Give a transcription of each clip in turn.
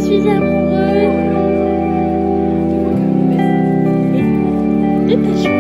suis amoureux. Dépêche-moi.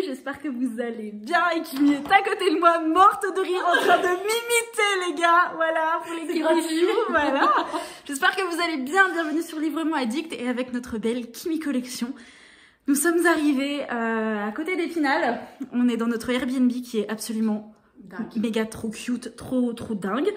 J'espère que vous allez bien et qu'il est à côté de moi, morte de rire, en train de m'imiter, les gars. Voilà, pour les gros bisous, voilà. J'espère que vous allez bien. Bienvenue sur Librement Addict et avec notre belle Kimi Collection. Nous sommes arrivés à côté d'Épinal. On est dans notre Airbnb qui est absolument dingue. Méga trop cute, trop dingue.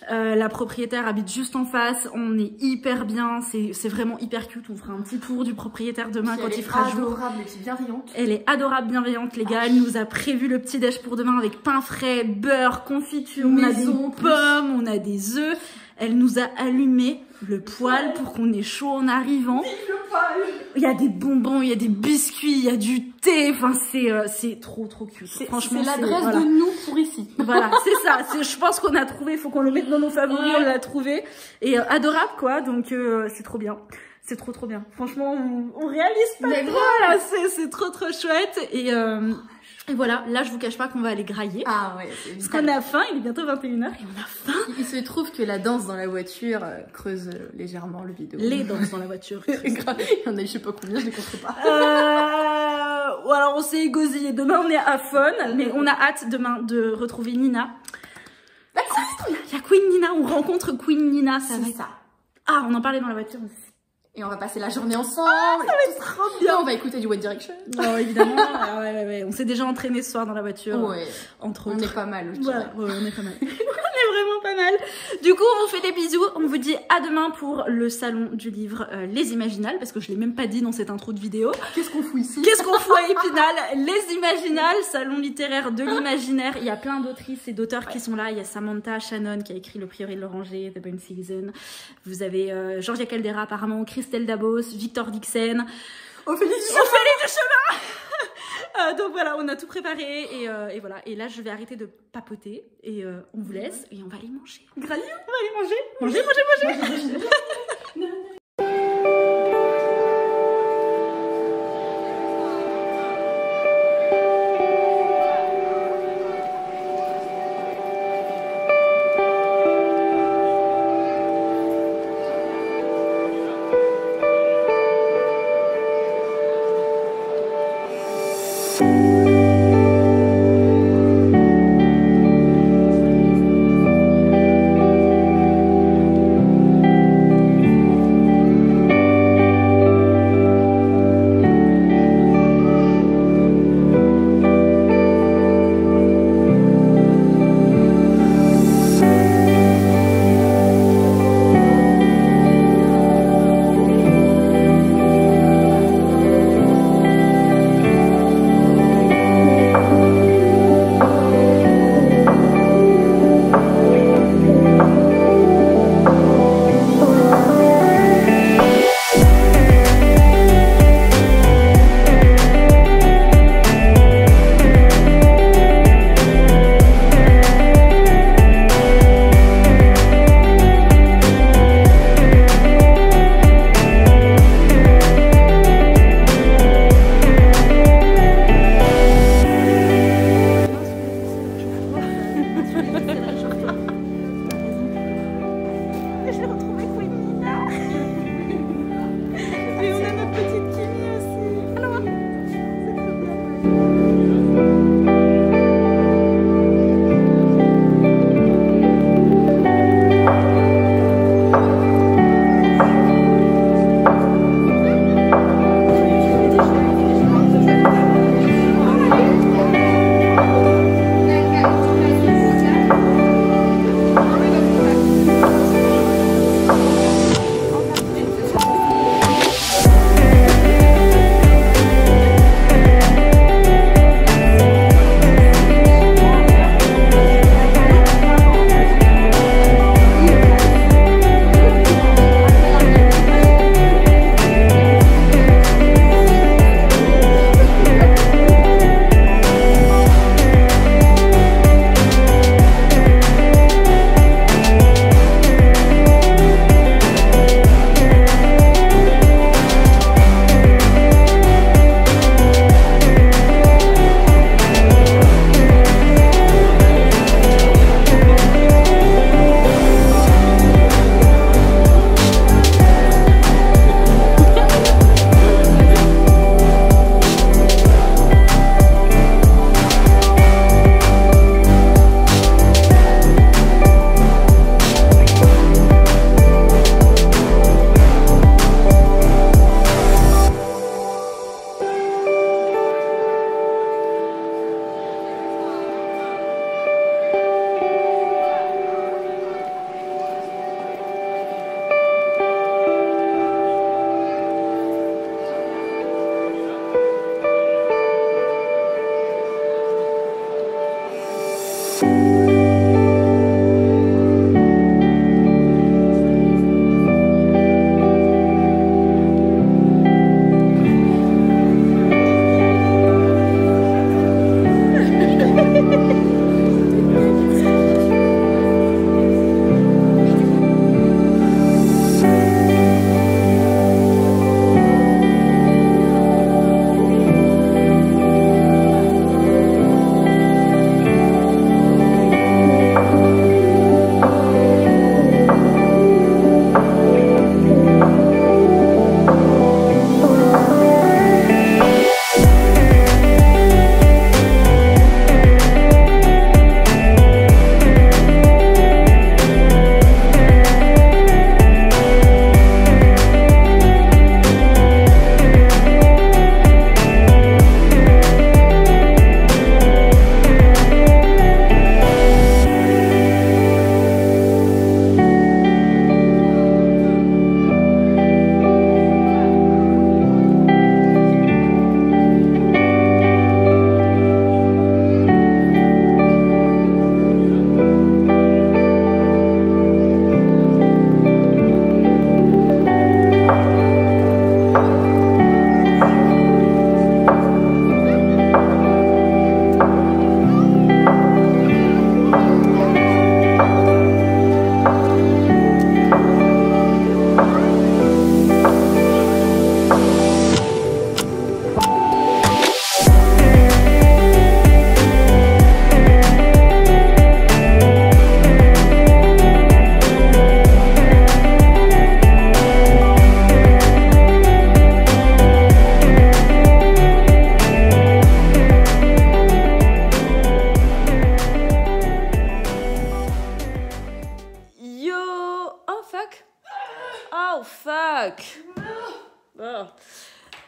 La propriétaire habite juste en face, on est hyper bien, c'est vraiment hyper cute. On fera un petit tour du propriétaire demain quand il fera jour. Elle est adorable et bienveillante. Elle est adorable, bienveillante, les gars. Elle nous a prévu le petit déj pour demain avec pain frais, beurre, confiture, on a des pommes, on a des œufs. Elle nous a allumé le poêle pour qu'on ait chaud en arrivant. Il y a des bonbons, il y a des biscuits, il y a du thé. Enfin, c'est trop cute. Franchement, c'est l'adresse de nous pour ici. Voilà, c'est ça. Je pense qu'on a trouvé. Il faut qu'on le mette dans nos favoris. On l'a trouvé et adorable quoi. Donc c'est trop bien. C'est trop bien. Franchement, on réalise pas trop là. C'est trop chouette et voilà, là je vous cache pas qu'on va aller grailler. Ah ouais, parce qu'on a faim, il est bientôt 21h et on a faim. Il se trouve que la danse dans la voiture creuse légèrement le vidéo. Les danses dans la voiture. Il y en a je sais pas combien, je ne compte pas. Alors on s'est égosillé, demain on est à Fun, mais on a hâte demain de retrouver Nina. Il y a Queen Nina, on rencontre Queen Nina, ça va être ça. Ah, on en parlait dans la voiture aussi. Et on va passer la journée ensemble. Ah, ça va être trop bien. On va écouter du One Direction. Non, évidemment. Ouais. On s'est déjà entraîné ce soir dans la voiture. Ouais. Entre autres. On est pas mal. Voilà. Ouais, on est pas mal. On est vraiment pas mal. Du coup, on vous fait des bisous. On vous dit à demain pour le salon du livre Les Imaginales, parce que je l'ai même pas dit dans cette intro de vidéo. Qu'est-ce qu'on fout ici? Qu'est-ce qu'on fout à Épinal? Les Imaginales, salon littéraire de l'imaginaire. Il y a plein d'autrices et d'auteurs qui sont là. Il y a Samantha Shannon qui a écrit Le Prieuré de l'Oranger, The Burn Season. Vous avez Georgia Caldera apparemment, Christelle Dabos, Victor Dixon, Ophélie Duchemin. Donc voilà, on a tout préparé et voilà. Et là, je vais arrêter de papoter et on vous laisse et on va aller manger. Granier, on va aller manger. Manger.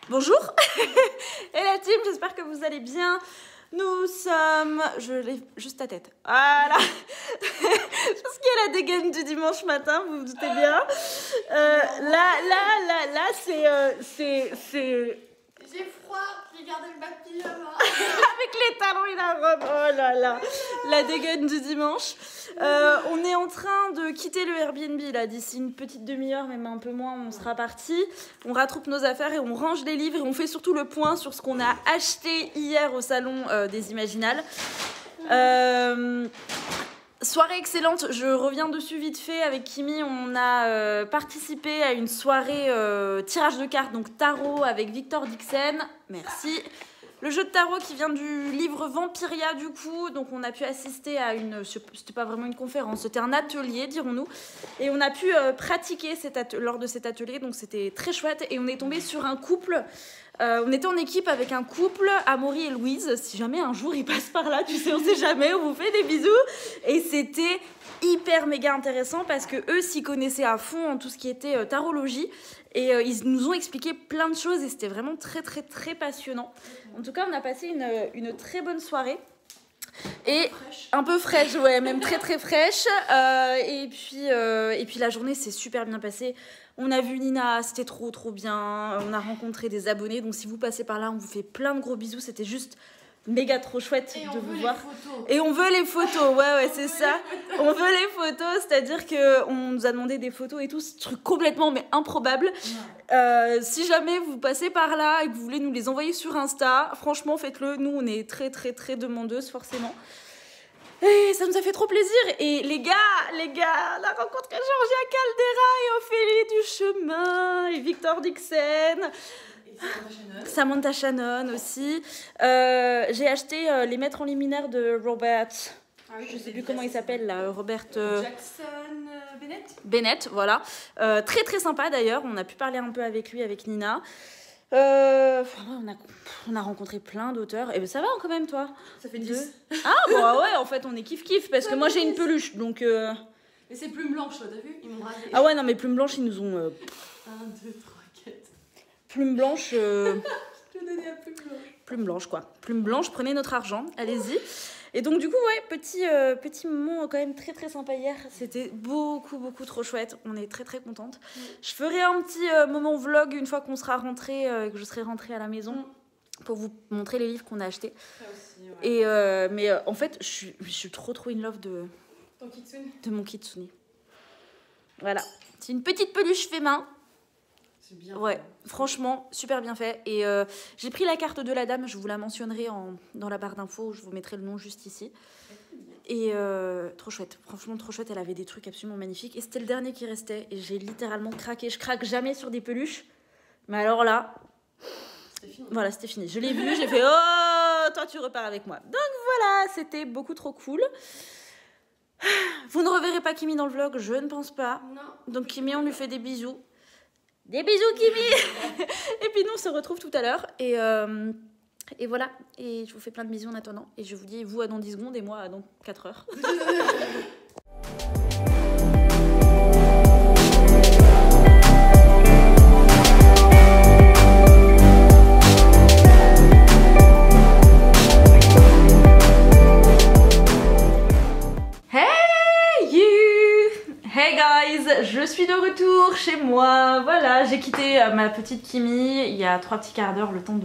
Bonjour. Et la team, j'espère que vous allez bien. Nous sommes... Je lève juste ta tête. Voilà. Parce qu'il y a la dégaine du dimanche matin, vous vous doutez bien. Là, c'est... J'ai froid, j'ai gardé ma pyjama. Avec les talons et la robe. Oh là là. La dégaine du dimanche. On est en train de quitter le Airbnb là d'ici une petite demi-heure, même un peu moins, on sera parti. On rattrape nos affaires et on range les livres et on fait surtout le point sur ce qu'on a acheté hier au salon des Imaginales. Soirée excellente, je reviens dessus vite fait. Avec Kimi, on a participé à une soirée tirage de cartes, donc tarot avec Victor Dixon. Merci. Le jeu de tarot qui vient du livre Vampiria du coup, donc on a pu assister à une, c'était pas vraiment une conférence, c'était un atelier dirons-nous, et on a pu pratiquer lors de cet atelier, donc c'était très chouette, et on est tombé sur un couple, on était en équipe avec un couple, Amaury et Louise, si jamais un jour ils passent par là, tu sais, on sait jamais, on vous fait des bisous, et c'était hyper méga intéressant parce que eux s'y connaissaient à fond en tout ce qui était tarologie. Et ils nous ont expliqué plein de choses et c'était vraiment très très très passionnant. En tout cas, on a passé une très bonne soirée. Et un peu fraîche, ouais, même très très fraîche. Et puis la journée s'est super bien passée. On a vu Nina, c'était trop trop bien. On a rencontré des abonnés. Donc si vous passez par là, on vous fait plein de gros bisous. C'était juste méga trop chouette de vous voir. Et on veut les photos, ouais, c'est ça. On veut les photos, c'est-à-dire qu'on nous a demandé des photos et tout, ce truc complètement mais improbable. Si jamais vous passez par là et que vous voulez nous les envoyer sur Insta, franchement faites-le. Nous, on est très très très demandeuses forcément. Et ça nous a fait trop plaisir. Et les gars, on a rencontré Georgia Caldera et Ophélie Duchemin et Victor Dixon. Samantha Shannon aussi. J'ai acheté Les Maîtres en Liminaire de Robert. Ah oui, je sais plus comment il s'appelle là. Robert Jackson Bennett, voilà. Très très sympa d'ailleurs. On a pu parler un peu avec lui, avec Nina. On a rencontré plein d'auteurs. Et ben ça va quand même, toi? Ça fait 10. Ah bon, ouais, en fait on est kiff parce que moi j'ai une peluche donc. Mais c'est Plume Blanche, t'as vu? Ils m'ont rasé. Ah ouais, non, mais Plume Blanche, ils nous ont. 1, 2, 3, 4. Plume Blanche. Je te donnais à Plume Blanche. Plume Blanche, quoi. Plume Blanche, prenez notre argent, allez-y. Et donc, du coup, ouais, petit moment quand même très très sympa hier. C'était beaucoup trop chouette. On est très très contente. Je ferai un petit moment vlog une fois qu'on sera rentré, que je serai rentrée à la maison. Pour vous montrer les livres qu'on a achetés. Ça aussi, ouais. Et, mais en fait, je suis trop in love de mon kitsune. Voilà. C'est une petite peluche fait main. C'est bien. Ouais, fait. franchement, super bien fait. Et j'ai pris la carte de la dame, je vous la mentionnerai dans la barre d'infos, je vous mettrai le nom juste ici. Et trop chouette, franchement trop chouette, elle avait des trucs absolument magnifiques. Et c'était le dernier qui restait, et j'ai littéralement craqué. Je craque jamais sur des peluches, mais alors là... C'était fini. Voilà, c'était fini. Je l'ai vu, j'ai fait « Oh, toi tu repars avec moi ». Donc voilà, c'était beaucoup trop cool. Vous ne reverrez pas Kimi dans le vlog, je ne pense pas. Non. Donc Kimi, on lui fait des bisous. Des bisous Kimi. Et puis nous, on se retrouve tout à l'heure. Et voilà. Et je vous fais plein de bisous en attendant. Et je vous dis, vous à dans 10 secondes et moi à dans 4 heures. Hey guys, je suis de retour chez moi. Voilà, j'ai quitté ma petite Kimi il y a 3 petits quarts d'heure, le temps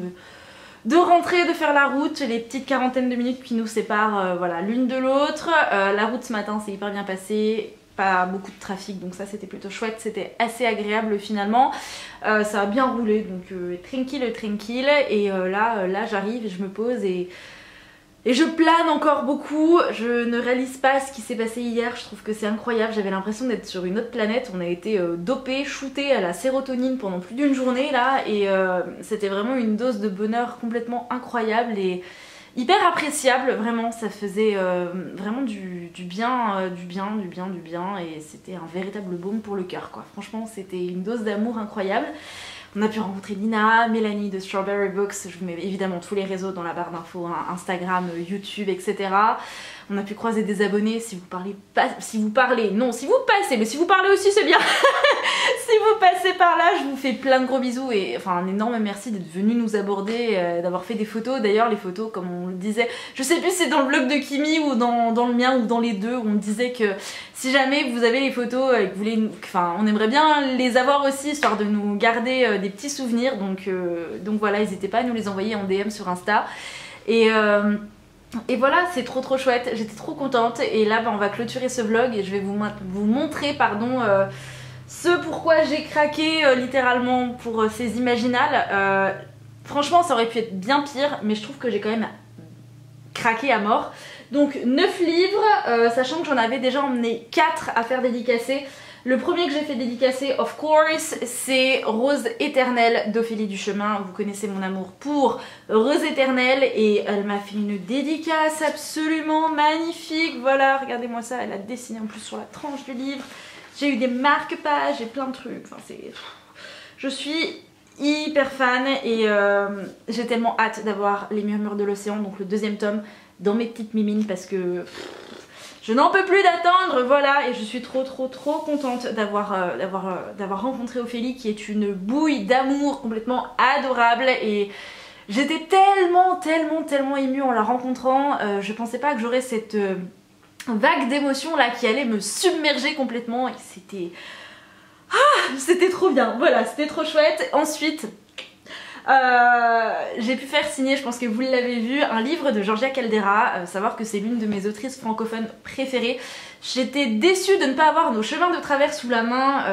de rentrer, de faire la route, les petites quarantaines de minutes qui nous séparent voilà, l'une de l'autre. La route ce matin s'est hyper bien passée, pas beaucoup de trafic, donc ça c'était plutôt chouette, c'était assez agréable finalement. Ça a bien roulé, donc tranquille. Et là j'arrive et je me pose et je plane encore beaucoup. Je ne réalise pas ce qui s'est passé hier, je trouve que c'est incroyable. J'avais l'impression d'être sur une autre planète. On a été dopé, shooté à la sérotonine pendant plus d'une journée là. Et c'était vraiment une dose de bonheur complètement incroyable et hyper appréciable. Vraiment, ça faisait vraiment du bien. Et c'était un véritable baume pour le cœur, quoi. Franchement, c'était une dose d'amour incroyable. On a pu rencontrer Nina, Mélanie de Strawberry Books, je vous mets évidemment tous les réseaux dans la barre d'infos, hein, Instagram, YouTube, etc. On a pu croiser des abonnés, si vous passez, mais si vous parlez aussi c'est bien. Si vous passez par là, je vous fais plein de gros bisous et enfin un énorme merci d'être venu nous aborder, d'avoir fait des photos. D'ailleurs les photos, comme on le disait, je sais plus si c'est dans le blog de Kimi ou dans le mien ou dans les deux, où on disait que si jamais vous avez les photos et que vous voulez, enfin on aimerait bien les avoir aussi, histoire de nous garder des petits souvenirs. Donc voilà, n'hésitez pas à nous les envoyer en DM sur Insta. Et voilà, c'est trop chouette, j'étais trop contente. Et là on va clôturer ce vlog et je vais vous montrer ce pourquoi j'ai craqué littéralement pour ces imaginales. Franchement ça aurait pu être bien pire, mais je trouve que j'ai quand même craqué à mort. Donc 9 livres, sachant que j'en avais déjà emmené 4 à faire dédicacer. Le premier que j'ai fait dédicacer, of course, c'est Rose éternelle d'Ophélie Duchemin. Vous connaissez mon amour pour Rose éternelle et elle m'a fait une dédicace absolument magnifique. Voilà, regardez-moi ça, elle a dessiné en plus sur la tranche du livre. J'ai eu des marque-pages et plein de trucs. Enfin, je suis hyper fan et j'ai tellement hâte d'avoir Les Murmures de l'Océan, donc le 2e tome, dans mes petites mimines parce que je n'en peux plus d'attendre, voilà. Et je suis trop contente d'avoir rencontré Ophélie, qui est une bouille d'amour complètement adorable. Et j'étais tellement émue en la rencontrant. Je pensais pas que j'aurais cette vague d'émotions là qui allait me submerger complètement. Et c'était trop bien, voilà, c'était trop chouette. Ensuite j'ai pu faire signer, je pense que vous l'avez vu, un livre de Georgia Caldera, savoir que c'est l'une de mes autrices francophones préférées. J'étais déçue de ne pas avoir Nos chemins de travers sous la main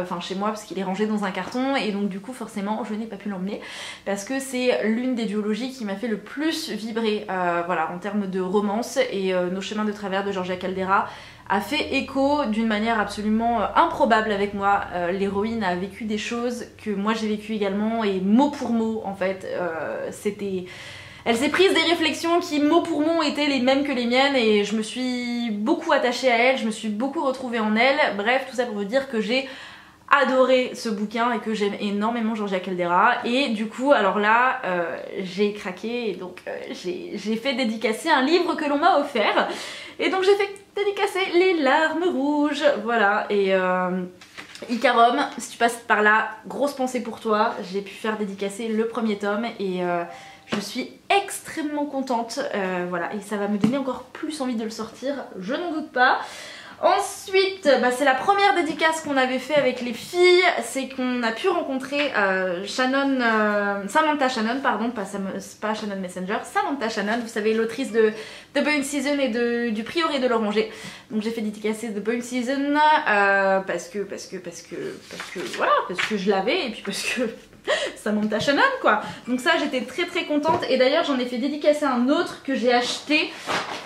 enfin chez moi, parce qu'il est rangé dans un carton, et donc du coup forcément je n'ai pas pu l'emmener parce que c'est l'une des duologies qui m'a fait le plus vibrer voilà, en termes de romance. Et Nos chemins de travers de Georgia Caldera a fait écho d'une manière absolument improbable avec moi. L'héroïne a vécu des choses que moi j'ai vécues également, et mot pour mot en fait, elle s'est prise des réflexions qui mot pour mot étaient les mêmes que les miennes, et je me suis beaucoup attachée à elle, je me suis beaucoup retrouvée en elle. Bref, tout ça pour vous dire que j'ai adoré ce bouquin et que j'aime énormément Georgia Caldera. Et du coup alors là j'ai craqué, et donc j'ai fait dédicacer un livre que l'on m'a offert, et donc j'ai fait dédicacer Les larmes rouges, voilà. Et Icarom, si tu passes par là, grosse pensée pour toi. J'ai pu faire dédicacer le 1er tome et je suis extrêmement contente, voilà, et ça va me donner encore plus envie de le sortir, je n'en doute pas. Ensuite, c'est la première dédicace qu'on avait fait avec les filles, c'est qu'on a pu rencontrer Samantha Shannon, pardon, pas Shannon Messenger, Samantha Shannon, vous savez, l'autrice de The Bowen Season et du Prieuré de l'Oranger. Donc j'ai fait dédicacer The Bowen Season parce que voilà, parce que je l'avais, et puis parce que Samantha Shannon quoi. Donc ça j'étais très contente, et d'ailleurs j'en ai fait dédicacer un autre que j'ai acheté,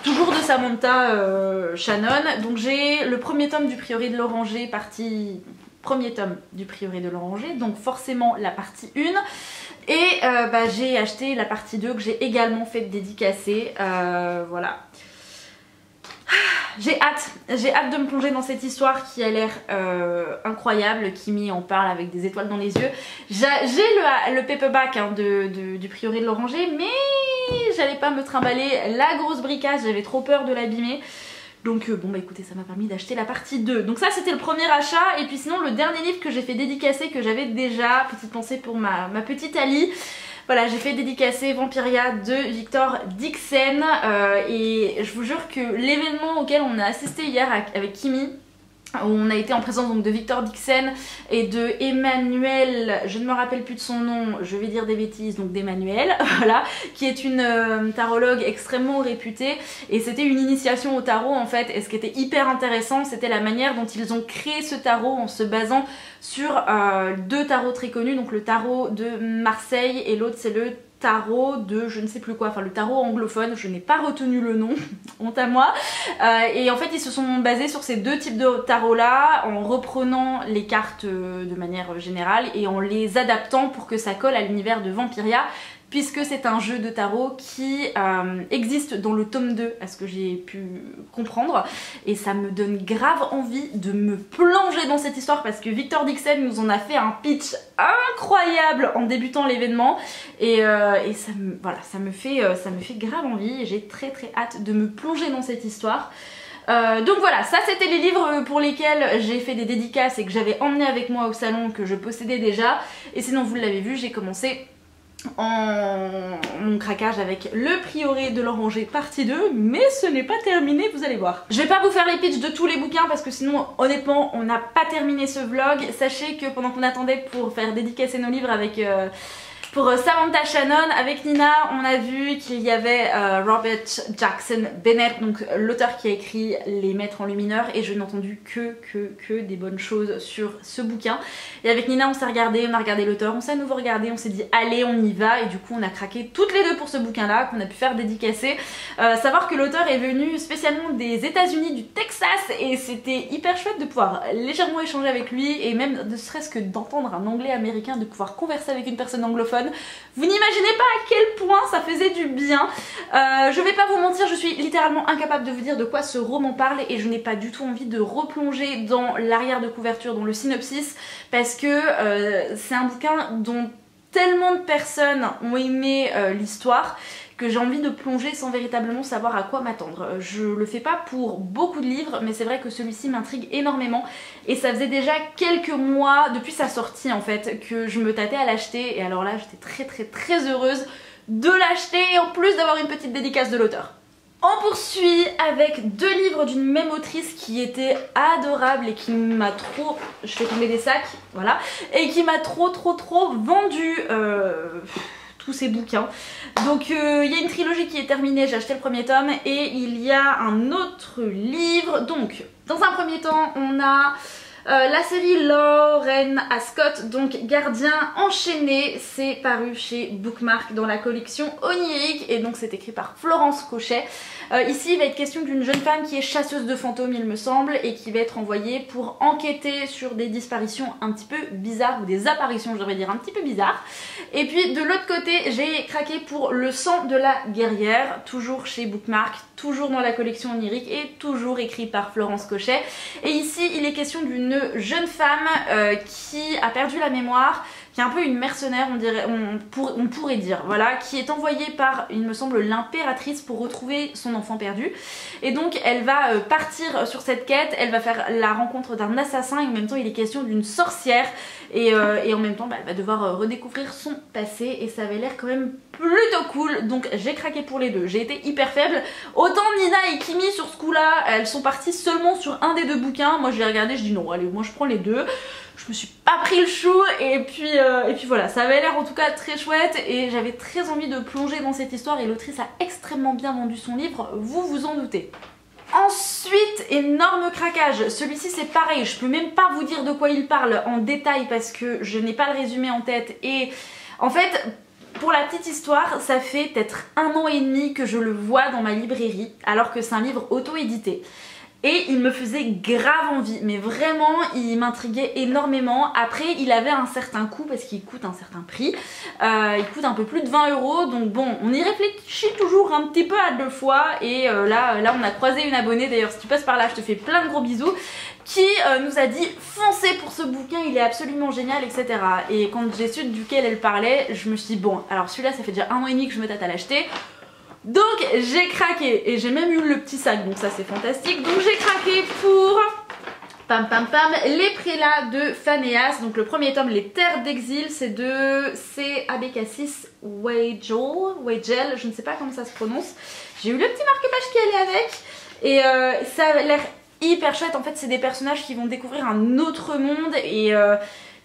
toujours de Samantha Shannon. Donc j'ai le 1er tome du Prieuré de l'Oranger, premier tome du Prieuré de l'Oranger, donc forcément la partie 1. Et j'ai acheté la partie 2 que j'ai également fait dédicacer, voilà. J'ai hâte de me plonger dans cette histoire qui a l'air incroyable. Kimi en parle avec des étoiles dans les yeux. J'ai le paperback du Prieuré de l'Oranger, mais j'allais pas me trimballer la grosse bricasse, j'avais trop peur de l'abîmer. Donc bon écoutez, ça m'a permis d'acheter la partie 2. Donc ça c'était le premier achat. Et puis sinon le dernier livre que j'ai fait dédicacer, que j'avais déjà, petite pensée pour ma petite Ali. Voilà, j'ai fait dédicacer Vampiria de Victor Dixen, et je vous jure que l'événement auquel on a assisté hier avec Kimi, où on a été en présence donc de Victor Dixen et de Emmanuel, je ne me rappelle plus de son nom, je vais dire des bêtises, donc d'Emmanuel, voilà, qui est une tarologue extrêmement réputée, et c'était une initiation au tarot en fait. Et ce qui était hyper intéressant, c'était la manière dont ils ont créé ce tarot en se basant sur 2 tarots très connus, donc le tarot de Marseille et l'autre c'est le tarot de je ne sais plus quoi, enfin le tarot anglophone, je n'ai pas retenu le nom, honte à moi. Et en fait ils se sont basés sur ces 2 types de tarots là, en reprenant les cartes de manière générale et en les adaptant pour que ça colle à l'univers de Vampiria, puisque c'est un jeu de tarot qui existe dans le tome 2, à ce que j'ai pu comprendre, et ça me donne grave envie de me plonger dans cette histoire, parce que Victor Dixen nous en a fait un pitch incroyable en débutant l'événement, et ça me fait grave envie, et j'ai très hâte de me plonger dans cette histoire. Donc voilà, ça c'était les livres pour lesquels j'ai fait des dédicaces et que j'avais emmené avec moi au salon, que je possédais déjà. Et sinon vous l'avez vu, j'ai commencé mon craquage avec le Prieuré de l'Oranger partie 2, mais ce n'est pas terminé, vous allez voir. Je vais pas vous faire les pitchs de tous les bouquins parce que sinon honnêtement on n'a pas terminé ce vlog. Sachez que pendant qu'on attendait pour faire dédicacer nos livres avec pour Samantha Shannon, avec Nina, on a vu qu'il y avait Robert Jackson Bennett, donc l'auteur qui a écrit Les Maîtres Enlumineurs, et je n'ai entendu que des bonnes choses sur ce bouquin. Et avec Nina, on s'est regardé, on a regardé l'auteur, on s'est à nouveau regardé, on s'est dit allez on y va, et du coup on a craqué toutes les deux pour ce bouquin-là, qu'on a pu faire dédicacer. Savoir que l'auteur est venu spécialement des États-Unis, du Texas, et c'était hyper chouette de pouvoir légèrement échanger avec lui, et même ne serait-ce que d'entendre un anglais américain, de pouvoir converser avec une personne anglophone. Vous n'imaginez pas à quel point ça faisait du bien. Je vais pas vous mentir, je suis littéralement incapable de vous dire de quoi ce roman parle et je n'ai pas du tout envie de replonger dans l'arrière de couverture, dans le synopsis, parce que c'est un bouquin dont tellement de personnes ont aimé l'histoire que j'ai envie de plonger sans véritablement savoir à quoi m'attendre. Je le fais pas pour beaucoup de livres, mais c'est vrai que celui-ci m'intrigue énormément et ça faisait déjà quelques mois depuis sa sortie en fait que je me tâtais à l'acheter, et alors là j'étais très heureuse de l'acheter et en plus d'avoir une petite dédicace de l'auteur. On poursuit avec deux livres d'une même autrice qui était adorable et qui m'a trop... Je fais tomber des sacs, voilà. Et qui m'a trop vendu tous ces bouquins. Donc il y a une trilogie qui est terminée, j'ai acheté le premier tome, et il y a un autre livre. Donc dans un premier temps on a la série Lauren Ascott, donc Gardien enchaîné, c'est paru chez Bookmark dans la collection Onirique et donc c'est écrit par Florence Cochet. Ici il va être question d'une jeune femme qui est chasseuse de fantômes il me semble et qui va être envoyée pour enquêter sur des disparitions un petit peu bizarres, ou des apparitions je devrais dire un petit peu bizarres. Et puis de l'autre côté j'ai craqué pour Le sang de la guerrière, toujours chez Bookmark, toujours dans la collection Onirique et toujours écrit par Florence Cochet. Et ici il est question d'une jeune femme qui a perdu la mémoire, qui est un peu une mercenaire on pourrait dire, voilà, qui est envoyée par, il me semble, l'impératrice pour retrouver son enfant perdu. Et donc elle va partir sur cette quête, elle va faire la rencontre d'un assassin et en même temps il est question d'une sorcière et en même temps elle va devoir redécouvrir son passé et ça avait l'air quand même plutôt cool, donc j'ai craqué pour les deux. J'ai été hyper faible, autant Nina et Kimi sur ce coup là elles sont parties seulement sur un des deux bouquins, moi je l'ai regardé, je dis non allez moi je prends les deux. Je me suis pas pris le chou et puis voilà, ça avait l'air en tout cas très chouette et j'avais très envie de plonger dans cette histoire et l'autrice a extrêmement bien vendu son livre, vous vous en doutez. Ensuite, énorme craquage, celui-ci c'est pareil, je peux même pas vous dire de quoi il parle en détail parce que je n'ai pas le résumé en tête et en fait... Pour la petite histoire, ça fait peut-être 1 an et demi que je le vois dans ma librairie alors que c'est un livre auto-édité. Et il me faisait grave envie, mais vraiment il m'intriguait énormément. Après il avait un certain coût parce qu'il coûte un certain prix, il coûte un peu plus de 20 €, donc bon on y réfléchit toujours un petit peu à deux fois. Et là on a croisé une abonnée, d'ailleurs si tu passes par là je te fais plein de gros bisous, qui nous a dit foncez pour ce bouquin, il est absolument génial, etc. Et quand j'ai su duquel elle parlait, je me suis dit bon alors celui-là ça fait déjà 1 an et demi que je me tâte à l'acheter. Donc j'ai craqué et j'ai même eu le petit sac, donc ça c'est fantastique. Donc j'ai craqué pour pam pam pam Les Prélats de Phanéas, donc le premier tome Les Terres d'Exil, c'est Abécassis Weigel, je ne sais pas comment ça se prononce. J'ai eu le petit marque-page qui allait avec et ça a l'air hyper chouette. En fait c'est des personnages qui vont découvrir un autre monde et il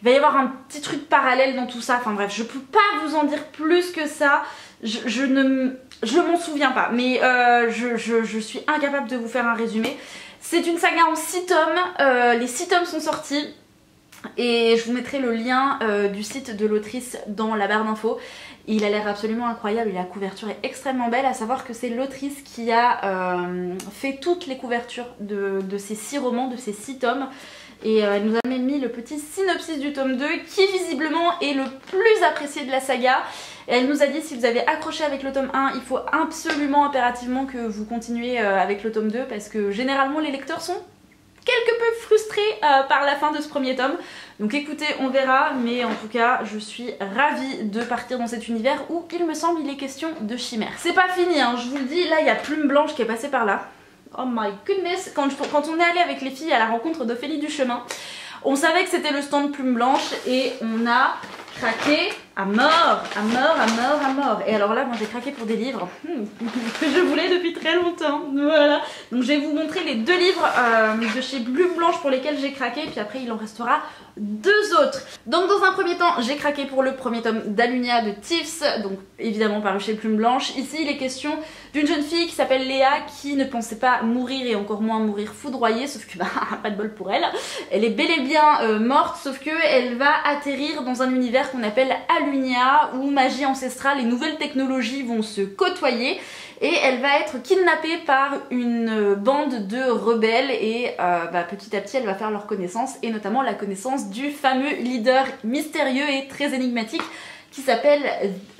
va y avoir un petit truc parallèle dans tout ça. Enfin bref, je peux pas vous en dire plus que ça. Je m'en souviens pas, mais je suis incapable de vous faire un résumé. C'est une saga en 6 tomes, les 6 tomes sont sortis et je vous mettrai le lien du site de l'autrice dans la barre d'infos. Il a l'air absolument incroyable et la couverture est extrêmement belle, à savoir que c'est l'autrice qui a fait toutes les couvertures de ces 6 romans, de ces 6 tomes. Et elle nous a même mis le petit synopsis du tome 2 qui visiblement est le plus apprécié de la saga. Et elle nous a dit si vous avez accroché avec le tome 1, il faut absolument impérativement que vous continuez avec le tome 2 parce que généralement les lecteurs sont quelque peu frustrés par la fin de ce premier tome. Donc écoutez, on verra, mais en tout cas je suis ravie de partir dans cet univers où il me semble il est question de chimère. C'est pas fini hein, je vous le dis, là il y a Plume Blanche qui est passée par là. Oh my goodness. Quand on est allé avec les filles à la rencontre d'Ophélie Duchemin, on savait que c'était le stand Plume Blanche et on a craqué à mort, à mort, à mort, à mort. Et alors là, moi j'ai craqué pour des livres que je voulais depuis très longtemps. Voilà. Donc je vais vous montrer les 2 livres de chez Plume Blanche pour lesquels j'ai craqué. Puis après, il en restera 2 autres. Donc dans un premier temps, j'ai craqué pour le premier tome d'Alunia de Tiffs. Donc évidemment paru chez Plume Blanche. Ici, il est question d'une jeune fille qui s'appelle Léa qui ne pensait pas mourir et encore moins mourir foudroyée. Sauf que bah, pas de bol pour elle. Elle est bel et bien morte. Sauf que elle va atterrir dans un univers qu'on appelle Alunia, où magie ancestrale et nouvelles technologies vont se côtoyer, et elle va être kidnappée par une bande de rebelles et petit à petit elle va faire leur connaissance, et notamment la connaissance du fameux leader mystérieux et très énigmatique qui s'appelle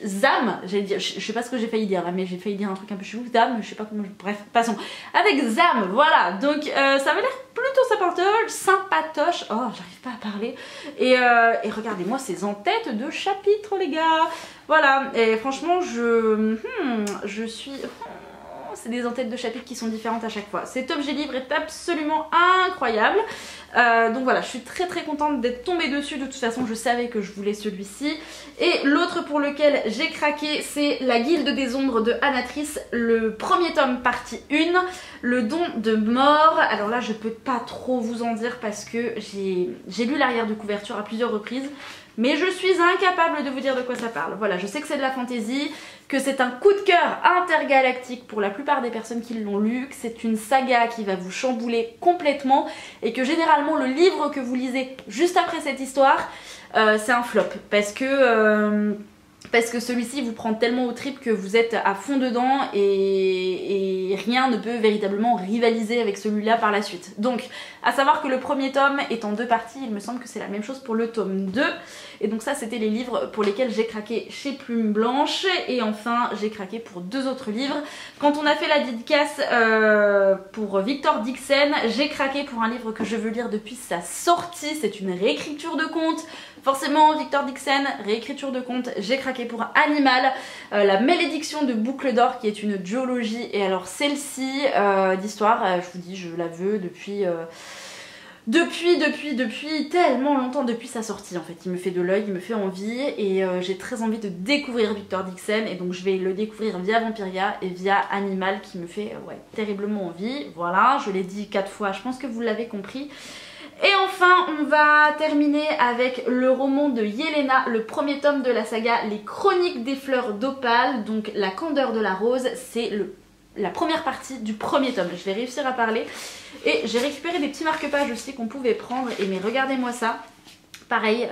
Zam. J'allais dire, je sais pas ce que j'ai failli dire là, mais j'ai failli dire un truc un peu chelou, Zam, je sais pas comment, bref, passons. Avec Zam, voilà, donc ça va l'air plutôt sympatoche, oh j'arrive pas à parler, et regardez-moi ces en-têtes de chapitres les gars, voilà, et franchement je suis... c'est des en-têtes de chapitres qui sont différentes à chaque fois. Cet objet livre est absolument incroyable. Donc voilà, je suis très contente d'être tombée dessus. De toute façon, je savais que je voulais celui-ci. Et l'autre pour lequel j'ai craqué, c'est La Guilde des Ombres de Anatrice, le premier tome partie 1, le don de mort. Alors là, je peux pas trop vous en dire parce que j'ai lu l'arrière de couverture à plusieurs reprises. Mais je suis incapable de vous dire de quoi ça parle. Voilà, je sais que c'est de la fantaisie, que c'est un coup de cœur intergalactique pour la plupart des personnes qui l'ont lu, que c'est une saga qui va vous chambouler complètement, et que généralement le livre que vous lisez juste après cette histoire, c'est un flop. Parce que celui-ci vous prend tellement aux tripes que vous êtes à fond dedans, et rien ne peut véritablement rivaliser avec celui-là par la suite. Donc, à savoir que le premier tome est en 2 parties, il me semble que c'est la même chose pour le tome 2. Et donc ça, c'était les livres pour lesquels j'ai craqué chez Plume Blanche. Et enfin, j'ai craqué pour 2 autres livres. Quand on a fait la dédicace pour Victor Dixon, j'ai craqué pour un livre que je veux lire depuis sa sortie. C'est une réécriture de conte. Forcément, Victor Dixon, réécriture de conte, j'ai craqué pour Animal, la malédiction de Boucle d'Or qui est une duologie. Et alors celle-ci d'histoire, je vous dis, je la veux depuis tellement longtemps, depuis sa sortie en fait. Il me fait de l'œil, il me fait envie, et j'ai très envie de découvrir Victor Dixon, et donc je vais le découvrir via Vampiria et via Animal qui me fait terriblement envie. Voilà, je l'ai dit 4 fois, je pense que vous l'avez compris. Et enfin, on va terminer avec le roman de Yelena, le premier tome de la saga Les Chroniques des Fleurs d'Opale, donc La Candeur de la Rose, c'est la première partie du premier tome. Je vais réussir à parler. Et j'ai récupéré des petits marque-pages aussi qu'on pouvait prendre, et mais regardez-moi ça. Pareil,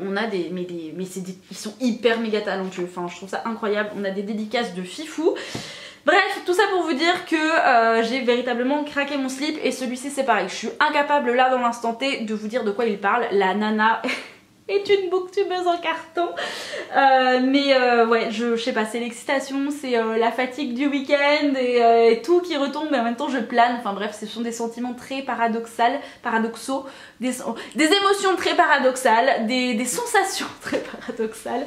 on a ils sont hyper méga talentueux, enfin je trouve ça incroyable. On a des dédicaces de fifou. Bref, tout ça pour vous dire que j'ai véritablement craqué mon slip, et celui-ci c'est pareil. Je suis incapable là dans l'instant T de vous dire de quoi il parle. La nana est une booktubeuse en carton, ouais, je sais pas, c'est l'excitation, c'est la fatigue du week-end et tout qui retombe, mais en même temps je plane. Enfin bref, ce sont des sentiments très paradoxaux, des émotions très paradoxales, des sensations très paradoxales,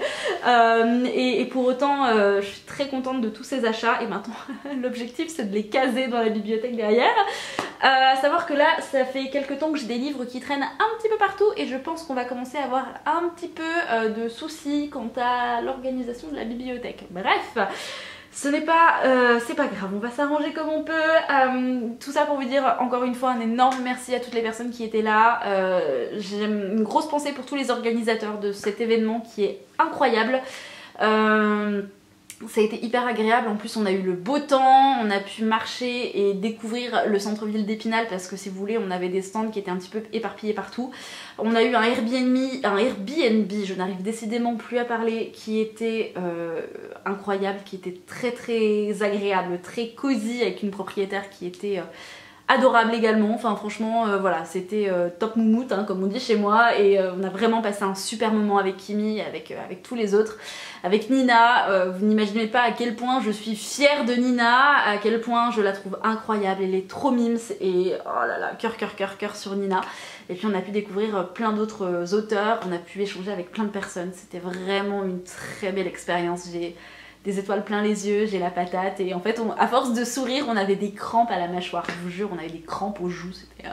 et pour autant je suis très contente de tous ces achats, et maintenant l'objectif c'est de les caser dans la bibliothèque derrière. À savoir que là ça fait quelques temps que j'ai des livres qui traînent un petit peu partout, et je pense qu'on va commencer à avoir un petit peu de soucis quant à l'organisation de la bibliothèque. Bref, ce n'est pas, c'est pas grave, on va s'arranger comme on peut. Tout ça pour vous dire encore une fois un énorme merci à toutes les personnes qui étaient là. J'ai une grosse pensée pour tous les organisateurs de cet événement qui est incroyable. Ça a été hyper agréable, en plus on a eu le beau temps, on a pu marcher et découvrir le centre-ville d'Épinal, parce que si vous voulez on avait des stands qui étaient un petit peu éparpillés partout. On a eu un Airbnb, je n'arrive décidément plus à parler, qui était incroyable, qui était très agréable, très cosy, avec une propriétaire qui était adorable également. Enfin franchement voilà, c'était top moumoute hein, comme on dit chez moi, et on a vraiment passé un super moment avec Kimi, avec tous les autres, avec Nina. Vous n'imaginez pas à quel point je suis fière de Nina, à quel point je la trouve incroyable, elle est trop mimes, et oh là là, cœur sur Nina. Et puis on a pu découvrir plein d'autres auteurs, on a pu échanger avec plein de personnes, c'était vraiment une très belle expérience. J'ai des étoiles plein les yeux, j'ai la patate et en fait à force de sourire on avait des crampes à la mâchoire, je vous jure on avait des crampes aux joues, c'était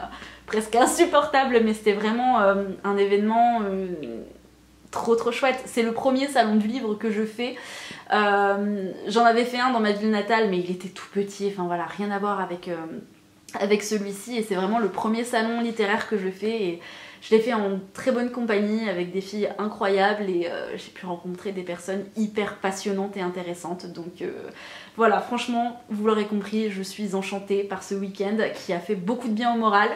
presque insupportable mais c'était vraiment un événement trop chouette. C'est le premier salon du livre que je fais. J'en avais fait un dans ma ville natale mais il était tout petit, enfin voilà, rien à voir avec celui-ci et c'est vraiment le premier salon littéraire que je fais et je l'ai fait en très bonne compagnie avec des filles incroyables et j'ai pu rencontrer des personnes hyper passionnantes et intéressantes donc voilà, franchement vous l'aurez compris, je suis enchantée par ce week-end qui a fait beaucoup de bien au moral.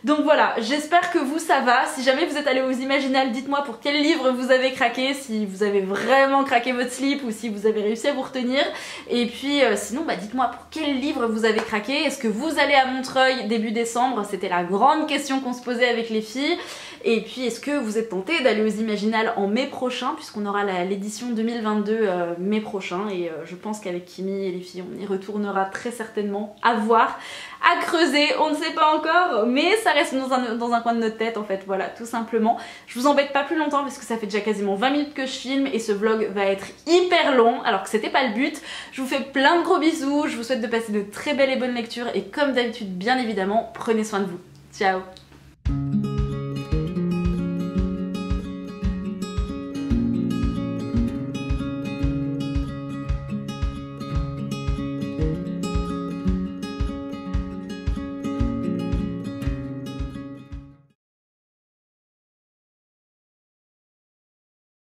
Donc voilà, j'espère que vous ça va. Si jamais vous êtes allés aux Imaginales, dites-moi pour quel livre vous avez craqué, si vous avez vraiment craqué votre slip ou si vous avez réussi à vous retenir. Et puis sinon dites-moi pour quel livre vous avez craqué. Est-ce que vous allez à Montreuil début décembre? C'était la grande question qu'on se posait avec les filles. Et puis est-ce que vous êtes tenté d'aller aux Imaginales en mai prochain, puisqu'on aura l'édition 2022 mai prochain et je pense qu'avec Kimi et les filles on y retournera très certainement, à voir, à creuser, on ne sait pas encore mais ça reste dans un coin de notre tête en fait, voilà tout simplement. Je vous embête pas plus longtemps parce que ça fait déjà quasiment 20 minutes que je filme et ce vlog va être hyper long alors que c'était pas le but. Je vous fais plein de gros bisous, je vous souhaite de passer de très belles et bonnes lectures et comme d'habitude bien évidemment prenez soin de vous. Ciao.